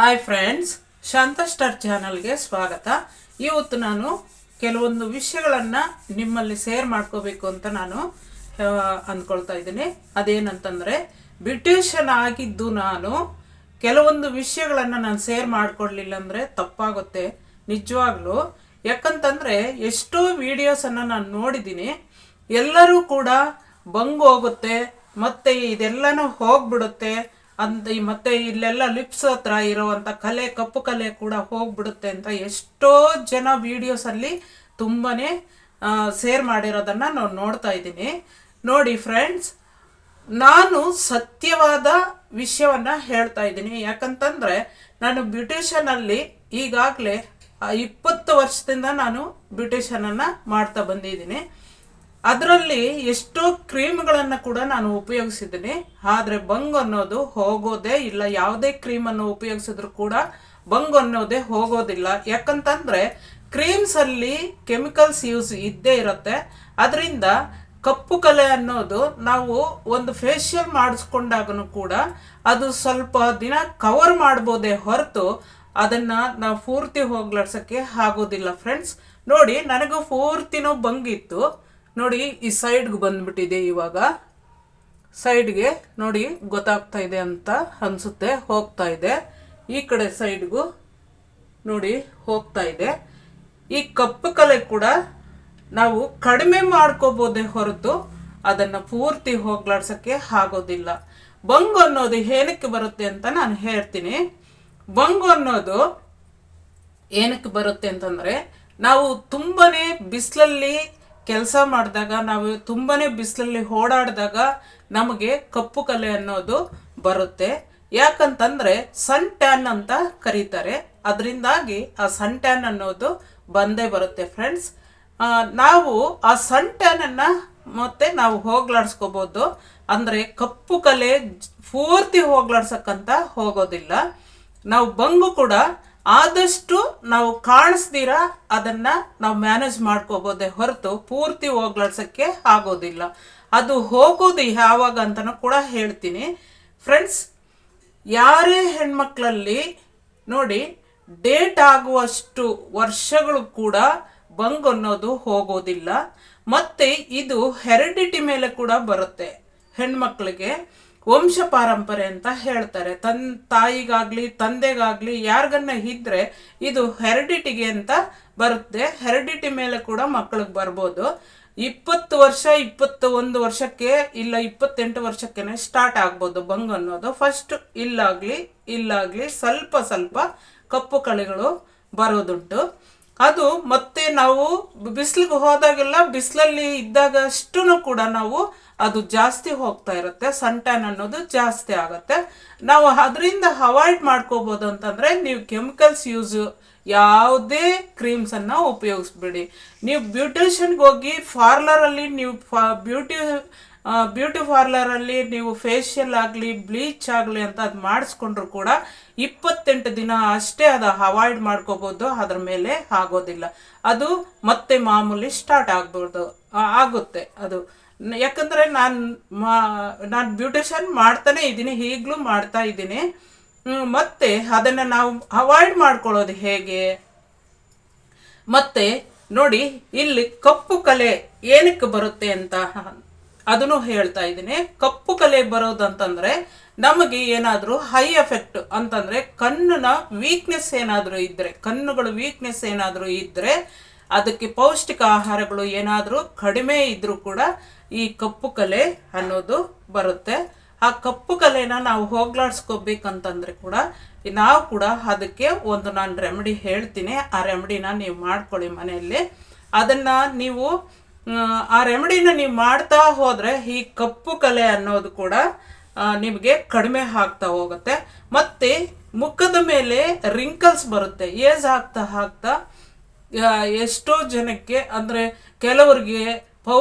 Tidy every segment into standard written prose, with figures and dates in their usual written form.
Hi friends, ಶಾಂತ star ಚಾನಲ್ಗೆ ಸ್ವಾಗತ. ಇವತ್ತು ನಾನು ಕೆಲವೊಂದು ವಿಷಯಗಳನ್ನು ನಿಮ್ಮಲ್ಲಿ ಶೇರ್ ಮಾಡ್ಕೋಬೇಕು ಅಂತ ನಾನು ಅಂದ್ಕೊಳ್ತಾ ಇದ್ದೀನಿ. ಅದೇನಂತಂದರೆ, ಬ್ಯೂಟಿಷಿಯನ್ ಆಗಿದ್ದು ನಾನು ಕೆಲವೊಂದು ವಿಷಯಗಳನ್ನು ನಾನು ಶೇರ್ ಮಾಡ್ಕೊಡ್ಲಿಲ್ಲ ಅಂದರೆ ತಪ್ಪಾಗುತ್ತೆ ನಿಜವಾಗ್ಲೂ. ಯಾಕಂತಂದರೆ ಎಷ್ಟೋ ವಿಡಿಯೋಸನ್ನು ನಾನು ನೋಡಿದ್ದೀನಿ, ಎಲ್ಲರೂ ಕೂಡ ಬಂಗು ಹೋಗುತ್ತೆ ಮತ್ತು ಇದೆಲ್ಲನೂ ಹೋಗ್ಬಿಡುತ್ತೆ ಅಂತ, ಮತ್ತೆ ಇಲ್ಲೆಲ್ಲ ಲಿಪ್ಸ್ ಹತ್ರ ಇರೋವಂಥ ಕಲೆ, ಕಪ್ಪು ಕಲೆ ಕೂಡ ಹೋಗ್ಬಿಡುತ್ತೆ ಅಂತ ಎಷ್ಟೋ ಜನ ವಿಡಿಯೋಸಲ್ಲಿ ತುಂಬಾ ಶೇರ್ ಮಾಡಿರೋದನ್ನು ನಾನು ನೋಡ್ತಾ ಇದ್ದೀನಿ. ನೋಡಿ ಫ್ರೆಂಡ್ಸ್, ನಾನು ಸತ್ಯವಾದ ವಿಷಯವನ್ನು ಹೇಳ್ತಾ ಇದ್ದೀನಿ. ಯಾಕಂತಂದರೆ ನಾನು ಬ್ಯೂಟಿಷಿಯನಲ್ಲಿ ಈಗಾಗಲೇ 20 ವರ್ಷದಿಂದ ನಾನು ಬ್ಯೂಟಿಷಿಯನನ್ನು ಮಾಡ್ತಾ ಬಂದಿದ್ದೀನಿ. ಅದರಲ್ಲಿ ಎಷ್ಟೋ ಕ್ರೀಮ್ಗಳನ್ನು ಕೂಡ ನಾನು ಉಪಯೋಗಿಸಿದ್ದೀನಿ. ಆದರೆ ಬಂಗು ಅನ್ನೋದು ಹೋಗೋದೇ ಇಲ್ಲ. ಯಾವುದೇ ಕ್ರೀಮನ್ನು ಉಪಯೋಗಿಸಿದ್ರು ಕೂಡ ಬಂಗು ಅನ್ನೋದೇ ಹೋಗೋದಿಲ್ಲ. ಯಾಕಂತಂದರೆ ಕ್ರೀಮ್ಸಲ್ಲಿ ಕೆಮಿಕಲ್ಸ್ ಯೂಸ್ ಇದ್ದೇ ಇರುತ್ತೆ. ಅದರಿಂದ ಕಪ್ಪು ಕಲೆ ಅನ್ನೋದು ನಾವು ಒಂದು ಫೇಶಿಯಲ್ ಮಾಡಿಸ್ಕೊಂಡಾಗೂ ಕೂಡ ಅದು ಸ್ವಲ್ಪ ದಿನ ಕವರ್ ಮಾಡ್ಬೋದೇ ಹೊರತು ಅದನ್ನು ನಾವು ಪೂರ್ತಿ ಹೋಗ್ಲಾಡ್ಸೋಕ್ಕೆ ಆಗೋದಿಲ್ಲ ಫ್ರೆಂಡ್ಸ್. ನೋಡಿ, ನನಗೂ ಪೂರ್ತಿನೂ ಬಂಗಿತ್ತು. ನೋಡಿ, ಈ ಸೈಡ್ಗೆ ಬಂದ್ಬಿಟ್ಟಿದೆ. ಇವಾಗ ಸೈಡ್ಗೆ ನೋಡಿ ಗೊತ್ತಾಗ್ತಾ ಇದೆ ಅಂತ ಅನಿಸುತ್ತೆ, ಹೋಗ್ತಾ ಇದೆ. ಈ ಕಡೆ ಸೈಡ್ಗೂ ನೋಡಿ ಹೋಗ್ತಾ ಇದೆ. ಈ ಕಪ್ಪು ಕಲೆ ಕೂಡ ನಾವು ಕಡಿಮೆ ಮಾಡ್ಕೋಬೋದೇ ಹೊರತು ಅದನ್ನು ಪೂರ್ತಿ ಹೋಗ್ಲಾಡ್ಸೋಕ್ಕೆ ಆಗೋದಿಲ್ಲ. ಬಂಗು ಅನ್ನೋದು ಏನಕ್ಕೆ ಬರುತ್ತೆ ಅಂತ ನಾನು ಹೇಳ್ತೀನಿ. ಬಂಗು ಅನ್ನೋದು ಏನಕ್ಕೆ ಬರುತ್ತೆ ಅಂತಂದರೆ, ನಾವು ತುಂಬಾ ಬಿಸಿಲಲ್ಲಿ ಕೆಲಸ ಮಾಡಿದಾಗ, ನಾವು ತುಂಬಾ ಬಿಸಿಲಲ್ಲಿ ಓಡಾಡಿದಾಗ ನಮಗೆ ಕಪ್ಪು ಕಲೆ ಅನ್ನೋದು ಬರುತ್ತೆ. ಯಾಕಂತಂದರೆ ಸನ್ ಟ್ಯಾನ್ ಅಂತ ಕರೀತಾರೆ. ಅದರಿಂದಾಗಿ ಆ ಸನ್ ಟ್ಯಾನ್ ಅನ್ನೋದು ಬಂದೇ ಬರುತ್ತೆ ಫ್ರೆಂಡ್ಸ್. ನಾವು ಆ ಸನ್ ಟ್ಯಾನನ್ನು ಮತ್ತೆ ನಾವು ಹೋಗ್ಲಾಡ್ಸ್ಕೋಬೋದು. ಅಂದರೆ ಕಪ್ಪು ಕಲೆ ಪೂರ್ತಿ ಹೋಗ್ಲಾಡ್ಸಕ್ಕಂತ ಹೋಗೋದಿಲ್ಲ. ನಾವು ಬಂಗು ಕೂಡ ಆದಷ್ಟು ನಾವು ಕಾಣಿಸ್ದಿರ ಅದನ್ನು ನಾವು ಮ್ಯಾನೇಜ್ ಮಾಡ್ಕೋಬೋದೇ ಹೊರತು ಪೂರ್ತಿ ಹೋಗ್ಲಾಡ್ಸೋಕ್ಕೆ ಆಗೋದಿಲ್ಲ. ಅದು ಹೋಗೋದು ಯಾವಾಗ ಅಂತಲೂ ಕೂಡ ಹೇಳ್ತೀನಿ ಫ್ರೆಂಡ್ಸ್. ಯಾರೇ ಹೆಣ್ಮಕ್ಳಲ್ಲಿ ನೋಡಿ, ಡೇಟ್ ಆಗುವಷ್ಟು ವರ್ಷಗಳು ಕೂಡ ಬಂಗು ಅನ್ನೋದು ಹೋಗೋದಿಲ್ಲ. ಮತ್ತು ಇದು ಹೆರಿಡಿಟಿ ಮೇಲೆ ಕೂಡ ಬರುತ್ತೆ. ಹೆಣ್ಮಕ್ಳಿಗೆ ವಂಶ ಪಾರಂಪರೆ ಅಂತ ಹೇಳ್ತಾರೆ. ತಾಯಿಗಾಗಲಿ ತಂದೆಗಾಗಲಿ ಯಾರಿಗನ್ನ ಇದ್ದರೆ ಇದು ಹೆರಿಡಿಟಿಗೆ ಅಂತ ಬರುತ್ತೆ. ಹೆರಿಡಿಟಿ ಮೇಲೆ ಕೂಡ ಮಕ್ಕಳಿಗೆ ಬರ್ಬೋದು. 20 ವರ್ಷ 21 ವರ್ಷಕ್ಕೆ ಇಲ್ಲ 28 ವರ್ಷಕ್ಕೆ ಸ್ಟಾರ್ಟ್ ಆಗ್ಬೋದು ಬಂಗು ಅನ್ನೋದು. ಫಸ್ಟ್ ಇಲ್ಲಾಗಲಿ ಸ್ವಲ್ಪ ಕಪ್ಪು ಕಲೆಗಳು ಬರೋದುಂಟು. ಅದು ಮತ್ತೆ ನಾವು ಬಿಸಿಲಿಗೆ ಹೋದಾಗೆಲ್ಲ, ಬಿಸಿಲಲ್ಲಿ ಇದ್ದಾಗ ಅಷ್ಟೂ ಕೂಡ ನಾವು ಅದು ಜಾಸ್ತಿ ಹೋಗ್ತಾ ಇರುತ್ತೆ. ಸನ್ ಟ್ಯಾನ್ ಅನ್ನೋದು ಜಾಸ್ತಿ ಆಗುತ್ತೆ. ನಾವು ಅದರಿಂದ ಅವಾಯ್ಡ್ ಮಾಡ್ಕೋಬೋದು ಅಂತಂದರೆ, ನೀವು ಕೆಮಿಕಲ್ಸ್ ಯೂಸು ಯಾವುದೇ ಕ್ರೀಮ್ಸನ್ನು ಉಪಯೋಗಿಸ್ಬೇಡಿ. ನೀವು ಬ್ಯೂಟಿಷಿಯನ್ಗೆ ಹೋಗಿ ಪಾರ್ಲರಲ್ಲಿ ನೀವು ಬ್ಯೂಟಿ ಪಾರ್ಲರಲ್ಲಿ ನೀವು ಫೇಶಿಯಲ್ ಆಗಲಿ ಬ್ಲೀಚ್ ಆಗಲಿ ಅಂತ ಅದು ಮಾಡಿಸ್ಕೊಂಡ್ರು ಕೂಡ 28 ದಿನ ಅಷ್ಟೇ ಅದು ಅವಾಯ್ಡ್ ಮಾಡ್ಕೋಬೋದು. ಅದ್ರ ಮೇಲೆ ಆಗೋದಿಲ್ಲ. ಅದು ಮತ್ತೆ ಮಾಮೂಲಿ ಸ್ಟಾರ್ಟ್ ಆಗುತ್ತೆ ಅದು. ಯಾಕಂದರೆ ನಾನು ಬ್ಯೂಟಿಷಿಯನ್ ಮಾಡ್ತಾನೆ ಇದ್ದೀನಿ, ಈಗಲೂ ಮಾಡ್ತಾ ಇದ್ದೀನಿ. ಮತ್ತು ಅದನ್ನು ನಾವು ಅವಾಯ್ಡ್ ಮಾಡ್ಕೊಳ್ಳೋದು ಹೇಗೆ? ಮತ್ತು ನೋಡಿ, ಇಲ್ಲಿ ಕಪ್ಪು ಕಲೆ ಏನಕ್ಕೆ ಬರುತ್ತೆ ಅಂತ ಅದನ್ನು ಹೇಳ್ತಾ ಇದ್ದೀನಿ. ಕಪ್ಪು ಕಲೆ ಬರೋದು ಅಂತಂದರೆ, ನಮಗೆ ಏನಾದರೂ ಹೈ ಎಫೆಕ್ಟ್ ಅಂತಂದರೆ, ಕಣ್ಣಿನ ವೀಕ್ನೆಸ್ ಏನಾದರೂ ಇದ್ದರೆ, ಕಣ್ಣುಗಳು ವೀಕ್ನೆಸ್ ಏನಾದರೂ ಇದ್ದರೆ, ಅದಕ್ಕೆ ಪೌಷ್ಟಿಕ ಆಹಾರಗಳು ಏನಾದರೂ ಕಡಿಮೆ ಇದ್ದರೂ ಕೂಡ ಈ ಕಪ್ಪು ಕಲೆ ಅನ್ನೋದು ಬರುತ್ತೆ. ಆ ಕಪ್ಪು ಕಲೆನ ನಾವು ಹೋಗ್ಲಾಡ್ಸ್ಕೋಬೇಕಂತಂದರೆ ಕೂಡ ನಾವು ಕೂಡ ಅದಕ್ಕೆ ಒಂದು ನಾನು ರೆಮಿಡಿ ಹೇಳ್ತೀನಿ. ಆ ರೆಮಿಡಿನ ನೀವು ಮಾಡ್ಕೊಳ್ಳಿ ಮನೆಯಲ್ಲಿ. ಅದನ್ನು ನೀವು ಆ ರೆಮಿಡಿನ ನೀವು ಮಾಡ್ತಾ ಹೋದರೆ ಈ ಕಪ್ಪು ಕಲೆ ಅನ್ನೋದು ಕೂಡ ನಿಮಗೆ ಕಡಿಮೆ ಆಗ್ತಾ ಹೋಗುತ್ತೆ. ಮತ್ತು ಮುಖದ ಮೇಲೆ ರಿಂಕಲ್ಸ್ ಬರುತ್ತೆ. ಏಜ್ ಆಗ್ತಾ ಎಷ್ಟೋ ಜನಕ್ಕೆ, ಅಂದರೆ ಕೆಲವರಿಗೆ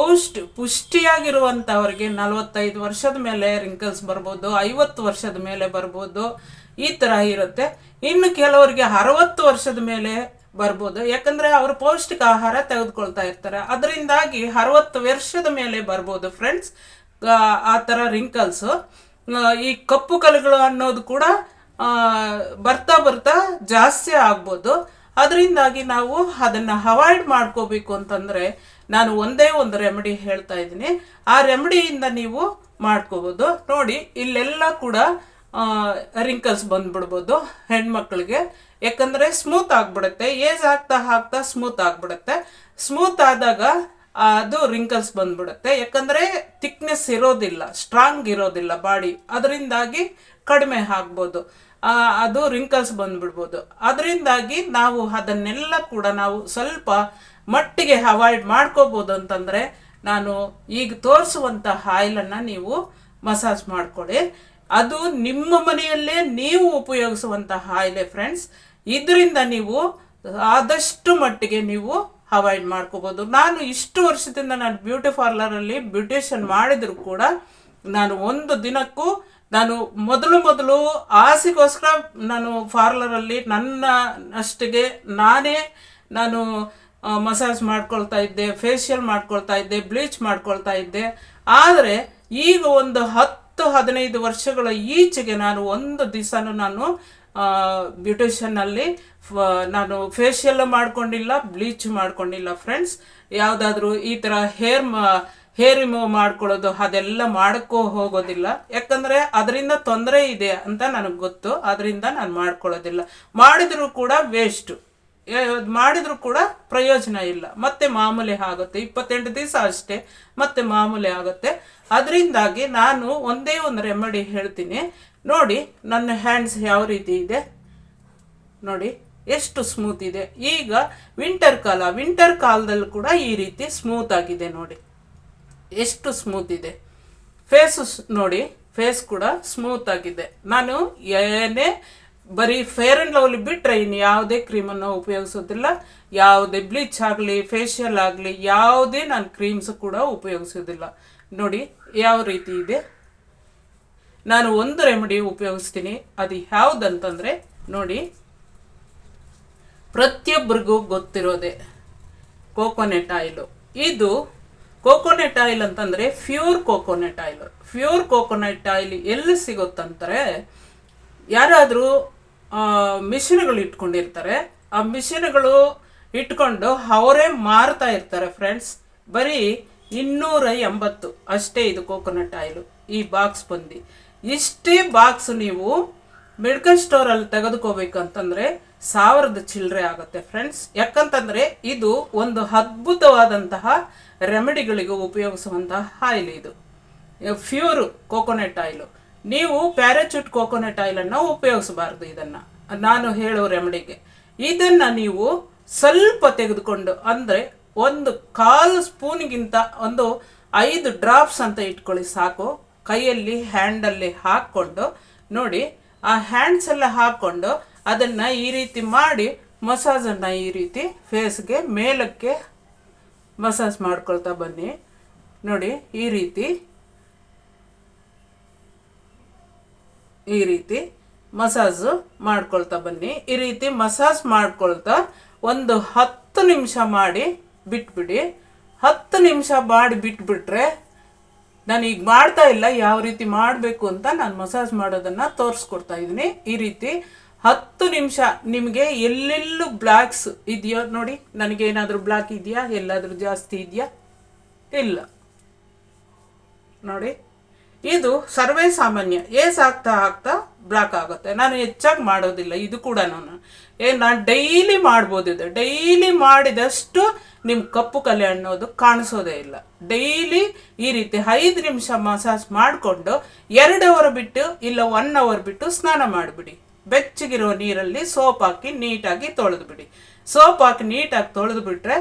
ಪುಷ್ಟಿಯಾಗಿರುವಂಥವ್ರಿಗೆ 45 ವರ್ಷದ ಮೇಲೆ ರಿಂಕಲ್ಸ್ ಬರ್ಬೋದು, 50 ವರ್ಷದ ಮೇಲೆ ಬರ್ಬೋದು, ಈ ಥರ ಇರುತ್ತೆ. ಇನ್ನು ಕೆಲವರಿಗೆ 60 ವರ್ಷದ ಮೇಲೆ ಬರ್ಬೋದು. ಯಾಕಂದರೆ ಅವರು ಪೌಷ್ಟಿಕ ಆಹಾರ ತೆಗೆದುಕೊಳ್ತಾ ಇರ್ತಾರೆ. ಅದರಿಂದಾಗಿ 60 ವರ್ಷದ ಮೇಲೆ ಬರ್ಬೋದು ಫ್ರೆಂಡ್ಸ್ ಆ ಥರ ರಿಂಕಲ್ಸು. ಈ ಕಪ್ಪು ಕಲೆಗಳು ಅನ್ನೋದು ಕೂಡ ಬರ್ತಾ ಬರ್ತಾ ಜಾಸ್ತಿ ಆಗ್ಬೋದು. ಅದರಿಂದಾಗಿ ನಾವು ಅದನ್ನು ಅವಾಯ್ಡ್ ಮಾಡ್ಕೋಬೇಕು ಅಂತಂದರೆ ನಾನು ಒಂದೇ ಒಂದು ರೆಮಿಡಿ ಹೇಳ್ತಾ ಇದ್ದೀನಿ. ಆ ರೆಮಿಡಿಯಿಂದ ನೀವು ಮಾಡ್ಕೋಬೋದು. ನೋಡಿ, ಇಲ್ಲೆಲ್ಲ ಕೂಡ ರಿಂಕಲ್ಸ್ ಬಂದ್ಬಿಡ್ಬೋದು ಹೆಣ್ಮಕ್ಳಿಗೆ. ಯಾಕಂದರೆ ಸ್ಮೂತ್ ಆಗಿಬಿಡುತ್ತೆ, ಏಜ್ ಆಗ್ತಾ ಆಗ್ತಾ ಸ್ಮೂತ್ ಆಗಿಬಿಡುತ್ತೆ. ಸ್ಮೂತ್ ಆದಾಗ ಅದು ರಿಂಕಲ್ಸ್ ಬಂದ್ಬಿಡುತ್ತೆ. ಯಾಕಂದರೆ ಥಿಕ್ನೆಸ್ ಇರೋದಿಲ್ಲ, ಸ್ಟ್ರಾಂಗ್ ಇರೋದಿಲ್ಲ ಬಾಡಿ, ಅದರಿಂದಾಗಿ ಕಡಿಮೆ ಆಗ್ಬೋದು, ಅದು ರಿಂಕಲ್ಸ್ ಬಂದ್ಬಿಡ್ಬೋದು. ಅದರಿಂದಾಗಿ ನಾವು ಅದನ್ನೆಲ್ಲ ಕೂಡ ನಾವು ಸ್ವಲ್ಪ ಮಟ್ಟಿಗೆ ಅವಾಯ್ಡ್ ಮಾಡ್ಕೋಬೋದು. ಅಂತಂದರೆ ನಾನು ಈಗ ತೋರಿಸುವಂಥ ಆಯಿಲನ್ನು ನೀವು ಮಸಾಜ್ ಮಾಡ್ಕೊಳ್ಳಿ. ಅದು ನಿಮ್ಮ ಮನೆಯಲ್ಲೇ ನೀವು ಉಪಯೋಗಿಸುವಂತಹ ಆಯಿಲೇ ಫ್ರೆಂಡ್ಸ್. ಇದರಿಂದ ನೀವು ಆದಷ್ಟು ಮಟ್ಟಿಗೆ ನೀವು ಅವಾಯ್ಡ್ ಮಾಡ್ಕೋಬೋದು. ನಾನು ಇಷ್ಟು ವರ್ಷದಿಂದ ನಾನು ಬ್ಯೂಟಿ ಪಾರ್ಲರಲ್ಲಿ ಬ್ಯೂಟಿಷಿಯನ್ ಮಾಡಿದ್ರು ಕೂಡ ನಾನು ಒಂದು ದಿನಕ್ಕೂ ನಾನು ಮೊದಲು ಆಸೆಗೋಸ್ಕರ ನಾನು ಪಾರ್ಲರಲ್ಲಿ ನನ್ನ ಅಷ್ಟಿಗೆ ನಾನು ಮಸಾಜ್ ಮಾಡ್ಕೊಳ್ತಾ ಇದ್ದೆ, ಫೇಶಿಯಲ್ ಮಾಡ್ಕೊಳ್ತಾ ಇದ್ದೆ, ಬ್ಲೀಚ್ ಮಾಡ್ಕೊಳ್ತಾ ಇದ್ದೆ. ಆದರೆ ಈಗ ಒಂದು 10-15 ವರ್ಷಗಳ ಈಚೆಗೆ ನಾನು ಒಂದು ದಿವಸನೂ ನಾನು ಬ್ಯೂಟಿಷಿಯನ್ನಲ್ಲಿ ನಾನು ಫೇಶಿಯಲ್ ಮಾಡ್ಕೊಂಡಿಲ್ಲ, ಬ್ಲೀಚ್ ಮಾಡ್ಕೊಂಡಿಲ್ಲ ಫ್ರೆಂಡ್ಸ್. ಯಾವುದಾದ್ರೂ ಈ ಥರ ಹೇರ್ ರಿಮೂವ್ ಮಾಡ್ಕೊಳ್ಳೋದು ಅದೆಲ್ಲ ಮಾಡೋಕ್ಕೂ ಹೋಗೋದಿಲ್ಲ. ಯಾಕಂದರೆ ಅದರಿಂದ ತೊಂದರೆ ಇದೆ ಅಂತ ನನಗೆ ಗೊತ್ತು, ಅದರಿಂದ ನಾನು ಮಾಡ್ಕೊಳ್ಳೋದಿಲ್ಲ. ಮಾಡಿದರೂ ಕೂಡ ವೇಸ್ಟು, ಮಾಡಿದರೂ ಕೂಡ ಪ್ರಯೋಜನ ಇಲ್ಲ, ಮತ್ತೆ ಮಾಮೂಲಿ ಆಗುತ್ತೆ. 28 ದಿವಸ ಅಷ್ಟೇ, ಮತ್ತೆ ಮಾಮೂಲಿ ಆಗುತ್ತೆ. ಅದರಿಂದಾಗಿ ನಾನು ಒಂದೇ ಒಂದು ರೆಮಿಡಿ ಹೇಳ್ತೀನಿ. ನೋಡಿ, ನನ್ನ ಹ್ಯಾಂಡ್ಸ್ ಯಾವ ರೀತಿ ಇದೆ ನೋಡಿ, ಎಷ್ಟು ಸ್ಮೂತ್ ಇದೆ. ಈಗ ವಿಂಟರ್ ಕಾಲದಲ್ಲೂ ಕೂಡ ಈ ರೀತಿ ಸ್ಮೂತ್ ಆಗಿದೆ ನೋಡಿ, ಎಷ್ಟು ಸ್ಮೂತ್ ಇದೆ. ಫೇಸು ನೋಡಿ, ಫೇಸ್ ಕೂಡ ಸ್ಮೂತ್ ಆಗಿದೆ. ನಾನು ಏನೇ ಬರೀ ಫೇರ್ ಆ್ಯಂಡ್ ಲವ್ಲಿ ಬಿಟ್ಟರೆ ಇನ್ನು ಯಾವುದೇ ಕ್ರೀಮನ್ನು ಉಪಯೋಗಿಸೋದಿಲ್ಲ. ಯಾವುದೇ ಬ್ಲೀಚ್ ಆಗಲಿ, ಫೇಶಿಯಲ್ ಆಗಲಿ, ಯಾವುದೇ ನಾನು ಕ್ರೀಮ್ಸ್ ಕೂಡ ಉಪಯೋಗಿಸೋದಿಲ್ಲ. ನೋಡಿ ಯಾವ ರೀತಿ ಇದೆ. ನಾನು ಒಂದು ರೆಮಿಡಿ ಉಪಯೋಗಿಸ್ತೀನಿ. ಅದು ಯಾವುದಂತಂದರೆ ನೋಡಿ, ಪ್ರತಿಯೊಬ್ಬರಿಗೂ ಗೊತ್ತಿರೋದೆ ಕೋಕೋನಟ್ ಆಯಿಲು. ಇದು ಕೋಕೋನಟ್ ಆಯಿಲ್ ಅಂತಂದರೆ pure coconut oil. Pure coconut oil ಎಲ್ಲಿ ಸಿಗುತ್ತಂತಾರೆ, ಯಾರಾದರೂ ಮಿಷಿನ್ಗಳು ಇಟ್ಕೊಂಡಿರ್ತಾರೆ. ಆ ಮಿಷಿನ್ಗಳು ಇಟ್ಕೊಂಡು ಅವರೇ ಮಾರ್ತಾ ಇರ್ತಾರೆ ಫ್ರೆಂಡ್ಸ್. ಬರೀ 280 ಅಷ್ಟೇ ಇದು ಕೋಕೋನಟ್ ಆಯಿಲು. ಈ ಬಾಕ್ಸ್ ಬಂದು ಇಷ್ಟೇ ಬಾಕ್ಸ್ ನೀವು ಮೆಡಿಕಲ್ ಸ್ಟೋರಲ್ಲಿ ತೆಗೆದುಕೋಬೇಕಂತಂದರೆ 1000 ಚಿಲ್ಲರೆ ಆಗುತ್ತೆ ಫ್ರೆಂಡ್ಸ್. ಯಾಕಂತಂದರೆ ಇದು ಒಂದು ಅದ್ಭುತವಾದಂತಹ ರೆಮಿಡಿಗಳಿಗೆ ಉಪಯೋಗಿಸುವಂತಹ ಆಯಿಲ್. ಇದು ಪ್ಯೂರ್ ಕೋಕೋನಟ್ ಆಯಿಲು. ನೀವು ಪ್ಯಾರಾಚೂಟ್ ಕೋಕೋನಟ್ ಆಯಿಲನ್ನು ಉಪಯೋಗಿಸಬಾರ್ದು. ಇದನ್ನು ನಾನು ಹೇಳೋ ರೆಮಿಡಿಗೆ ಇದನ್ನು ನೀವು ಸ್ವಲ್ಪ ತೆಗೆದುಕೊಂಡು, ಅಂದರೆ 1/4 ಸ್ಪೂನ್ಗಿಂತ ಒಂದು 5 ಡ್ರಾಪ್ಸ್ ಅಂತ ಇಟ್ಕೊಳ್ಳಿ ಸಾಕು. ಕೈಯಲ್ಲಿ ಹ್ಯಾಂಡಲ್ಲಿ ಹಾಕ್ಕೊಂಡು ನೋಡಿ, ಆ ಹ್ಯಾಂಡ್ಸ್ ಎಲ್ಲ ಹಾಕ್ಕೊಂಡು ಅದನ್ನು ಈ ರೀತಿ ಮಾಡಿ ಮಸಾಜನ್ನು ಈ ರೀತಿ ಫೇಸ್ಗೆ ಮೇಲಕ್ಕೆ ಮಸಾಜ್ ಮಾಡ್ಕೊಳ್ತಾ ಬನ್ನಿ. ನೋಡಿ, ಈ ರೀತಿ ಮಸಾಜು ಮಾಡ್ಕೊಳ್ತಾ ಬನ್ನಿ. ಈ ರೀತಿ ಮಸಾಜ್ ಮಾಡ್ಕೊಳ್ತಾ ಒಂದು 10 ನಿಮಿಷ ಮಾಡಿ ಬಿಟ್ಬಿಡಿ. 10 ನಿಮಿಷ ಮಾಡಿ ಬಿಟ್ಬಿಟ್ರೆ, ನಾನು ಈಗ ಮಾಡ್ತಾ ಇಲ್ಲ, ಯಾವ ರೀತಿ ಮಾಡಬೇಕು ಅಂತ ನಾನು ಮಸಾಜ್ ಮಾಡೋದನ್ನು ತೋರಿಸ್ಕೊಡ್ತಾ ಇದ್ದೀನಿ. ಈ ರೀತಿ 10 ನಿಮಿಷ ನಿಮಗೆ ಎಲ್ಲೆಲ್ಲೂ ಬ್ಲ್ಯಾಕ್ಸ್ ಇದೆಯೋ ನೋಡಿ, ನನಗೇನಾದರೂ ಬ್ಲ್ಯಾಕ್ ಇದೆಯಾ, ಎಲ್ಲಾದರೂ ಜಾಸ್ತಿ ಇದೆಯಾ, ಇಲ್ಲ ನೋಡಿ. ಇದು ಸರ್ವೇ ಸಾಮಾನ್ಯ, ಏಜ್ ಆಗ್ತಾ ಬ್ಲ್ಯಾಕ್ ಆಗುತ್ತೆ. ನಾನು ಹೆಚ್ಚಾಗಿ ಮಾಡೋದಿಲ್ಲ. ಇದು ಕೂಡ ನಾನು ಡೈಲಿ ಮಾಡ್ಬೋದು. ಇದು ಡೈಲಿ ಮಾಡಿದಷ್ಟು ನಿಮ್ಮ ಕಪ್ಪು ಕಲೆ ಅನ್ನೋದು ಕಾಣಿಸೋದೇ ಇಲ್ಲ. ಡೈಲಿ ಈ ರೀತಿ 5 ನಿಮಿಷ ಮಸಾಜ್ ಮಾಡಿಕೊಂಡು 2 ಅವರ್ ಬಿಟ್ಟು ಇಲ್ಲ 1 ಅವರ್ ಬಿಟ್ಟು ಸ್ನಾನ ಮಾಡಿಬಿಡಿ. ಬೆಚ್ಚಗಿರೋ ನೀರಲ್ಲಿ ಸೋಪ್ ಹಾಕಿ ನೀಟಾಗಿ ತೊಳೆದು ಬಿಡಿ. ಸೋಪ್ ಹಾಕಿ ನೀಟಾಗಿ ತೊಳೆದು ಬಿಟ್ರೆ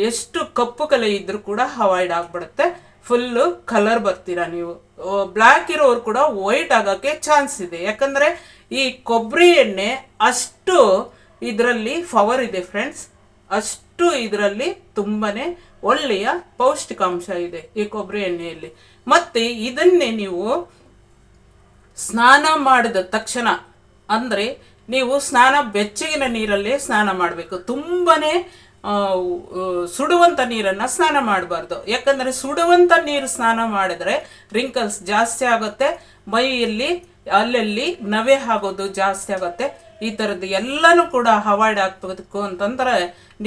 ಎಷ್ಟು ಕಪ್ಪು ಕಲೆ ಇದ್ರೂ ಕೂಡ ಅವಾಯ್ಡ್ ಆಗಿಬಿಡುತ್ತೆ. ಫುಲ್ಲು ಕಲರ್ ಬರ್ತೀರಾ ನೀವು. ಬ್ಲ್ಯಾಕ್ ಇರೋರು ಕೂಡ ವೈಟ್ ಆಗೋಕ್ಕೆ ಚಾನ್ಸ್ ಇದೆ. ಯಾಕಂದರೆ ಈ ಕೊಬ್ಬರಿ ಎಣ್ಣೆ ಅಷ್ಟು ಇದರಲ್ಲಿ ಪವರ್ ಇದೆ ಫ್ರೆಂಡ್ಸ್. ಅಷ್ಟು ಇದರಲ್ಲಿ ತುಂಬಾ ಒಳ್ಳೆಯ ಪೌಷ್ಟಿಕಾಂಶ ಇದೆ ಈ ಕೊಬ್ಬರಿ ಎಣ್ಣೆಯಲ್ಲಿ. ಮತ್ತು ಇದನ್ನೇ ನೀವು ಸ್ನಾನ ಮಾಡಿದ ತಕ್ಷಣ, ಅಂದರೆ ನೀವು ಬೆಚ್ಚಗಿನ ನೀರಲ್ಲಿ ಸ್ನಾನ ಮಾಡಬೇಕು. ತುಂಬಾ ಸುಡುವಂಥ ನೀರನ್ನು ಸ್ನಾನ ಮಾಡಬಾರ್ದು. ಯಾಕಂದರೆ ಸುಡುವಂಥ ನೀರು ಸ್ನಾನ ಮಾಡಿದರೆ ರಿಂಕಲ್ಸ್ ಜಾಸ್ತಿ ಆಗುತ್ತೆ, ಮೈಯಲ್ಲಿ ಅಲ್ಲಲ್ಲಿ ನವೆ ಆಗೋದು ಜಾಸ್ತಿ ಆಗುತ್ತೆ. ಈ ಥರದ್ದು ಎಲ್ಲನೂ ಕೂಡ ಅವಾಯ್ಡ್ ಆಗ್ಬೇಕು ಅಂತಂದ್ರೆ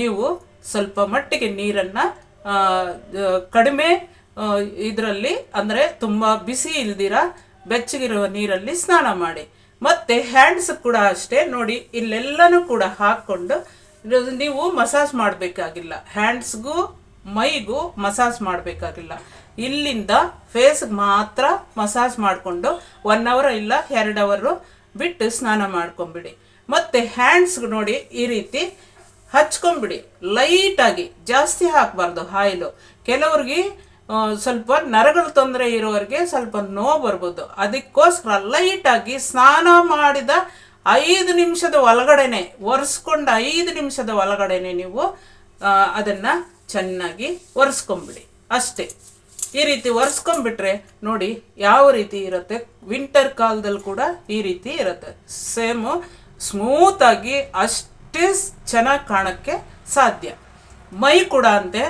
ನೀವು ಸ್ವಲ್ಪ ಮಟ್ಟಿಗೆ ನೀರನ್ನು ಕಡಿಮೆ ಇದರಲ್ಲಿ, ಅಂದರೆ ತುಂಬ ಬಿಸಿ ಇಲ್ದಿರ ಬೆಚ್ಚಗಿರುವ ನೀರಲ್ಲಿ ಸ್ನಾನ ಮಾಡಿ. ಮತ್ತು ಹ್ಯಾಂಡ್ಸ್ ಕೂಡ ಅಷ್ಟೇ ನೋಡಿ, ಇಲ್ಲೆಲ್ಲನೂ ಕೂಡ ಹಾಕ್ಕೊಂಡು ನೀವು ಮಸಾಜ್ ಮಾಡಬೇಕಾಗಿಲ್ಲ. ಹ್ಯಾಂಡ್ಸ್ಗೂ ಮೈಗೂ ಮಸಾಜ್ ಮಾಡಬೇಕಾಗಿಲ್ಲ. ಇಲ್ಲಿಂದ ಫೇಸ್ಗೆ ಮಾತ್ರ ಮಸಾಜ್ ಮಾಡಿಕೊಂಡು 1 ಅವರ್ ಇಲ್ಲ 2 ಅವರು ಬಿಟ್ಟು ಸ್ನಾನ ಮಾಡ್ಕೊಂಬಿಡಿ. ಮತ್ತು ಹ್ಯಾಂಡ್ಸ್ಗೆ ನೋಡಿ ಈ ರೀತಿ ಹಚ್ಕೊಂಬಿಡಿ ಲೈಟಾಗಿ, ಜಾಸ್ತಿ ಹಾಕಬಾರ್ದು ಆಯಿಲು. ಕೆಲವ್ರಿಗೆ ಸ್ವಲ್ಪ ನರಗಳ ತೊಂದರೆ ಇರೋರಿಗೆ ಸ್ವಲ್ಪ ನೋವು ಬರ್ಬೋದು. ಅದಕ್ಕೋಸ್ಕರ ಲೈಟಾಗಿ ಸ್ನಾನ ಮಾಡಿದ 5 ನಿಮಿಷದ ಒಳಗಡೆನೆ, ಒರೆಸ್ಕೊಂಡು 5 ನಿಮಿಷದ ಒಳಗಡೆನೆ ನೀವು ಅದನ್ನು ಚೆನ್ನಾಗಿ ಒರೆಸ್ಕೊಂಬಿಡಿ ಅಷ್ಟೇ. ಈ ರೀತಿ ಒರೆಸ್ಕೊಂಡ್ಬಿಟ್ರೆ ನೋಡಿ ಯಾವ ರೀತಿ ಇರುತ್ತೆ. ವಿಂಟರ್ ಕಾಲದಲ್ಲಿ ಕೂಡ ಈ ರೀತಿ ಇರುತ್ತೆ. ಸೇಮು ಸ್ಮೂತಾಗಿ ಅಷ್ಟೇ ಚೆನ್ನಾಗಿ ಕಾಣೋಕ್ಕೆ ಸಾಧ್ಯ. ಮೈ ಕೂಡ ಅಂತೆ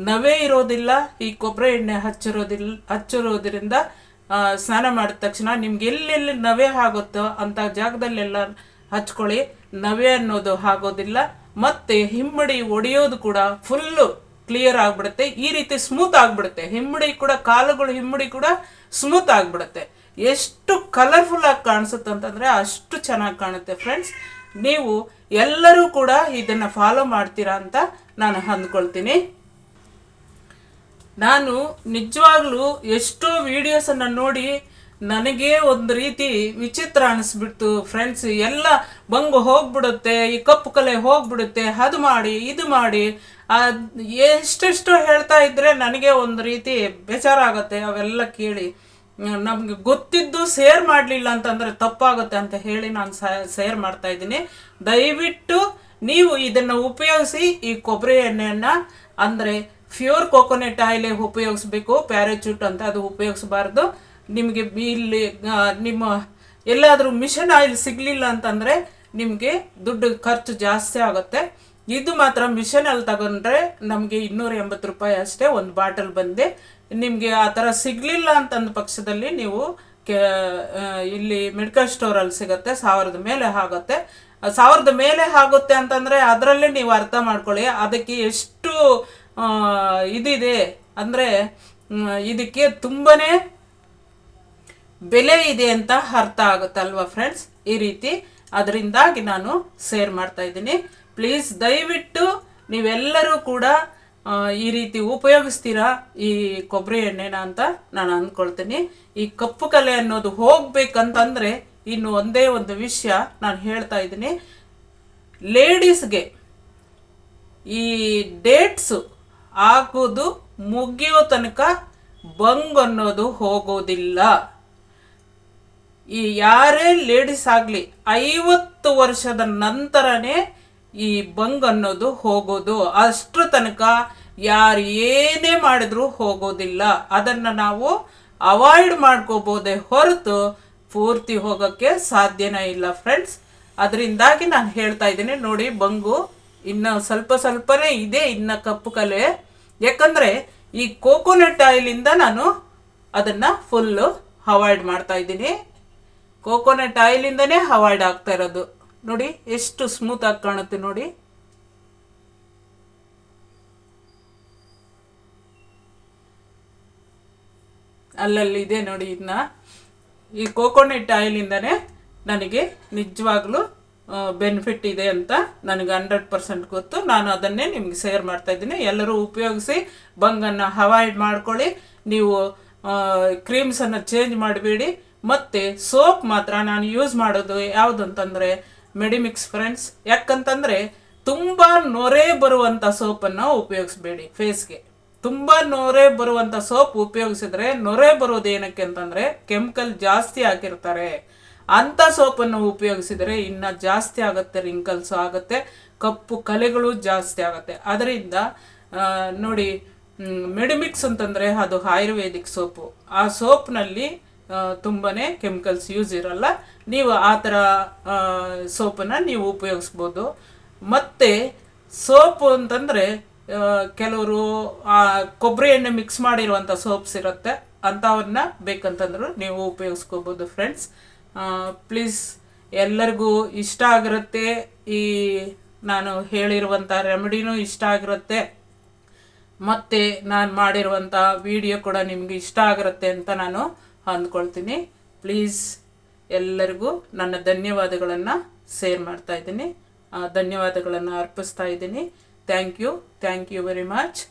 ನವೆ ಇರೋದಿಲ್ಲ. ಈ ಕೊಬ್ಬರಿ ಎಣ್ಣೆ ಹಚ್ಚಿರೋದ್ರಿಂದ ಸ್ನಾನ ಮಾಡಿದ ತಕ್ಷಣ ನಿಮ್ಗೆ ಎಲ್ಲೆಲ್ಲಿ ನವೆ ಆಗುತ್ತೋ ಅಂಥ ಜಾಗದಲ್ಲೆಲ್ಲ ಹಚ್ಕೊಳ್ಳಿ. ನವೆ ಅನ್ನೋದು ಆಗೋದಿಲ್ಲ. ಮತ್ತು ಹಿಮ್ಮಡಿ ಒಡೆಯೋದು ಕೂಡ ಫುಲ್ಲು ಕ್ಲಿಯರ್ ಆಗಿಬಿಡುತ್ತೆ. ಈ ರೀತಿ ಸ್ಮೂತ್ ಆಗಿಬಿಡುತ್ತೆ. ಹಿಮ್ಮಡಿ ಕೂಡ, ಕಾಲುಗಳು ಹಿಮ್ಮಡಿ ಕೂಡ ಸ್ಮೂತ್ ಆಗಿಬಿಡುತ್ತೆ. ಎಷ್ಟು ಕಲರ್ಫುಲ್ ಆಗಿ ಕಾಣಿಸುತ್ತೆ ಅಂತಂದರೆ ಅಷ್ಟು ಚೆನ್ನಾಗಿ ಕಾಣುತ್ತೆ ಫ್ರೆಂಡ್ಸ್. ನೀವು ಎಲ್ಲರೂ ಕೂಡ ಇದನ್ನು ಫಾಲೋ ಮಾಡ್ತೀರಾ ಅಂತ ನಾನು ಅಂದ್ಕೊಳ್ತೀನಿ. ನಾನು ನಿಜವಾಗ್ಲೂ ಎಷ್ಟೋ ವಿಡಿಯೋಸನ್ನು ನೋಡಿ ನನಗೆ ಒಂದು ರೀತಿ ವಿಚಿತ್ರ ಅನಿಸ್ಬಿಡ್ತು ಫ್ರೆಂಡ್ಸ್. ಎಲ್ಲ ಬಂಗು ಹೋಗ್ಬಿಡುತ್ತೆ, ಈ ಕಪ್ಪು ಕಲೆ ಹೋಗ್ಬಿಡುತ್ತೆ, ಅದು ಮಾಡಿ ಇದು ಮಾಡಿ ಎಷ್ಟೆಷ್ಟೋ ಹೇಳ್ತಾ ಇದ್ದರೆ ನನಗೆ ಒಂದು ರೀತಿ ಬೇಜಾರಾಗುತ್ತೆ ಅವೆಲ್ಲ ಕೇಳಿ. ನಮಗೆ ಗೊತ್ತಿದ್ದು ಶೇರ್ ಮಾಡಲಿಲ್ಲ ಅಂತಂದರೆ ತಪ್ಪಾಗುತ್ತೆ ಅಂತ ಹೇಳಿ ನಾನು ಶೇರ್ ಮಾಡ್ತಾ ಇದ್ದೀನಿ. ದಯವಿಟ್ಟು ನೀವು ಇದನ್ನು ಉಪಯೋಗಿಸಿ. ಈ ಕೊಬ್ಬರಿ ಎಣ್ಣೆಯನ್ನು ಅಂದರೆ ಪ್ಯೂರ್ ಕೋಕೋನಟ್ ಆಯಿಲೇ ಉಪಯೋಗಿಸ್ಬೇಕು. ಪ್ಯಾರಾಚೂಟ್ ಅಂತ ಅದು ಉಪಯೋಗಿಸಬಾರ್ದು. ನಿಮಗೆ ಇಲ್ಲಿ ನಿಮ್ಮ ಎಲ್ಲಾದರೂ ಮಿಷನ್ ಆಯಿಲ್ ಸಿಗಲಿಲ್ಲ ಅಂತಂದರೆ ನಿಮಗೆ ದುಡ್ಡು ಖರ್ಚು ಜಾಸ್ತಿ ಆಗುತ್ತೆ. ಇದು ಮಾತ್ರ ಮಿಷನಲ್ಲಿ ತಗೊಂಡ್ರೆ ನಮಗೆ 280 ರೂಪಾಯಿ ಅಷ್ಟೇ ಒಂದು ಬಾಟಲ್ ಬಂದೆ. ನಿಮಗೆ ಆ ಥರ ಸಿಗಲಿಲ್ಲ ಅಂತಂದ ಪಕ್ಷದಲ್ಲಿ ನೀವು ಇಲ್ಲಿ ಮೆಡಿಕಲ್ ಸ್ಟೋರಲ್ಲಿ ಸಿಗುತ್ತೆ. 1000 ಮೇಲೆ ಆಗುತ್ತೆ. 1000 ಮೇಲೆ ಆಗುತ್ತೆ ಅಂತಂದರೆ ಅದರಲ್ಲೇ ನೀವು ಅರ್ಥ ಮಾಡ್ಕೊಳ್ಳಿ ಅದಕ್ಕೆ ಎಷ್ಟು ಇದಿದೆ ಅಂದರೆ ಇದಕ್ಕೆ ತುಂಬಾ ಬೆಲೆ ಇದೆ ಅಂತ ಅರ್ಥ ಆಗುತ್ತಲ್ವ ಫ್ರೆಂಡ್ಸ್. ಈ ರೀತಿ ಅದರಿಂದಾಗಿ ನಾನು ಶೇರ್ ಮಾಡ್ತಾ ಇದ್ದೀನಿ. ಪ್ಲೀಸ್ ದಯವಿಟ್ಟು ನೀವೆಲ್ಲರೂ ಕೂಡ ಈ ರೀತಿ ಉಪಯೋಗಿಸ್ತೀರಾ ಈ ಕೊಬ್ಬರಿ ಎಣ್ಣೆನ ಅಂತ ನಾನು ಅಂದ್ಕೊಳ್ತೀನಿ. ಈ ಕಪ್ಪು ಕಲೆ ಅನ್ನೋದು ಹೋಗ್ಬೇಕಂತಂದರೆ ಇನ್ನು ಒಂದೇ ಒಂದು ವಿಷಯ ನಾನು ಹೇಳ್ತಾ ಇದ್ದೀನಿ. ಲೇಡೀಸ್ಗೆ ಈ ಡೇಟ್ಸು ಆಗೋದು ಮುಗಿಯೋ ತನಕ ಬಂಗ್ ಅನ್ನೋದು ಹೋಗೋದಿಲ್ಲ. ಈ ಯಾರೇ ಲೇಡೀಸ್ ಆಗಲಿ 50 ವರ್ಷದ ನಂತರನೇ ಈ ಬಂಗ್ ಅನ್ನೋದು ಹೋಗೋದು. ಅಷ್ಟರ ತನಕ ಯಾರು ಏನೇ ಮಾಡಿದ್ರೂ ಹೋಗೋದಿಲ್ಲ. ಅದನ್ನು ನಾವು ಅವಾಯ್ಡ್ ಮಾಡ್ಕೋಬೋದೇ ಹೊರತು ಪೂರ್ತಿ ಹೋಗೋಕ್ಕೆ ಸಾಧ್ಯನೇ ಇಲ್ಲ ಫ್ರೆಂಡ್ಸ್. ಅದರಿಂದಾಗಿ ನಾನು ಹೇಳ್ತಾ ಇದ್ದೀನಿ ನೋಡಿ, ಬಂಗು ಇನ್ನು ಸ್ವಲ್ಪನೇ ಇದೆ, ಇನ್ನು ಕಪ್ಪು ಕಲೆ. ಯಾಕಂದರೆ ಈ ಕೋಕೋನಟ್ ಆಯಿಲಿಂದ ನಾನು ಅದನ್ನು ಫುಲ್ಲು ಅವಾಯ್ಡ್ ಮಾಡ್ತಾ ಇದ್ದೀನಿ. ಕೋಕೋನಟ್ ಆಯಿಲಿಂದನೇ ಅವಾಯ್ಡ್ ಆಗ್ತಾ ಇರೋದು. ನೋಡಿ ಎಷ್ಟು ಸ್ಮೂತಾಗಿ ಕಾಣುತ್ತೆ ನೋಡಿ. ಅಲ್ಲಲ್ಲಿ ಇದೆ ನೋಡಿ. ಇನ್ನು ಈ ಕೋಕೋನಟ್ ಆಯಿಲಿಂದನೇ ನನಗೆ ನಿಜವಾಗ್ಲೂ ಬೆನಿಫಿಟ್ ಇದೆ ಅಂತ ನನಗೆ 100% ಗೊತ್ತು. ನಾನು ಅದನ್ನೇ ನಿಮಗೆ ಶೇರ್ ಮಾಡ್ತಾ ಇದ್ದೀನಿ. ಎಲ್ಲರೂ ಉಪಯೋಗಿಸಿ ಬಂಗನ್ನು ಅವಾಯ್ಡ್ ಮಾಡ್ಕೊಳ್ಳಿ. ನೀವು ಕ್ರೀಮ್ಸನ್ನು ಚೇಂಜ್ ಮಾಡಬೇಡಿ. ಮತ್ತು ಸೋಪ್ ಮಾತ್ರ ನಾನು ಯೂಸ್ ಮಾಡೋದು ಯಾವುದು ಅಂತಂದರೆ ಮೆಡಿಮಿಕ್ಸ್ ಫ್ರೆಂಡ್ಸ್. ಯಾಕಂತಂದರೆ ತುಂಬ ನೊರೆ ಬರುವಂಥ ಸೋಪನ್ನು ಉಪಯೋಗಿಸ್ಬೇಡಿ ಫೇಸ್ಗೆ. ತುಂಬ ನೊರೆ ಬರುವಂಥ ಸೋಪ್ ಉಪಯೋಗಿಸಿದ್ರೆ ನೊರೆ ಬರೋದು ಏನಕ್ಕೆ ಅಂತಂದರೆ ಕೆಮಿಕಲ್ ಜಾಸ್ತಿ ಹಾಕಿರ್ತಾರೆ. ಅಂಥ ಸೋಪನ್ನು ಉಪಯೋಗಿಸಿದರೆ ಇನ್ನೂ ಜಾಸ್ತಿ ಆಗುತ್ತೆ, ರಿಂಕಲ್ಸ್ ಆಗುತ್ತೆ, ಕಪ್ಪು ಕಲೆಗಳು ಜಾಸ್ತಿ ಆಗುತ್ತೆ. ಅದರಿಂದ ನೋಡಿ, ಮೆಡಿಮಿಕ್ಸ್ ಅಂತಂದರೆ ಅದು ಆಯುರ್ವೇದಿಕ್ ಸೋಪು. ಆ ಸೋಪ್ನಲ್ಲಿ ತುಂಬಾ ಕೆಮಿಕಲ್ಸ್ ಯೂಸ್ ಇರಲ್ಲ. ನೀವು ಆ ಥರ ಸೋಪನ್ನು ನೀವು ಉಪಯೋಗಿಸ್ಬೋದು. ಮತ್ತು ಸೋಪು ಅಂತಂದರೆ ಕೆಲವರು ಕೊಬ್ಬರಿ ಎಣ್ಣೆ ಮಿಕ್ಸ್ ಮಾಡಿರುವಂಥ ಸೋಪ್ಸ್ ಇರುತ್ತೆ, ಅಂಥವನ್ನ ಬೇಕಂತಂದ್ರು ನೀವು ಉಪಯೋಗಿಸ್ಕೋಬೋದು ಫ್ರೆಂಡ್ಸ್. ಪ್ಲೀಸ್ ಎಲ್ಲರಿಗೂ ಇಷ್ಟ ಆಗಿರುತ್ತೆ. ಈ ನಾನು ಹೇಳಿರುವಂಥ ರೆಮಿಡಿನೂ ಇಷ್ಟ ಆಗಿರುತ್ತೆ, ಮತ್ತು ನಾನು ಮಾಡಿರುವಂಥ ವಿಡಿಯೋ ಕೂಡ ನಿಮಗೆ ಇಷ್ಟ ಆಗಿರುತ್ತೆ ಅಂತ ನಾನು ಅಂದ್ಕೊಳ್ತೀನಿ. ಪ್ಲೀಸ್ ಎಲ್ಲರಿಗೂ ನನ್ನ ಧನ್ಯವಾದಗಳನ್ನು ಶೇರ್ ಮಾಡ್ತಾ ಇದ್ದೀನಿ, ಧನ್ಯವಾದಗಳನ್ನು ಅರ್ಪಿಸ್ತಾ ಇದ್ದೀನಿ. Thank you very much.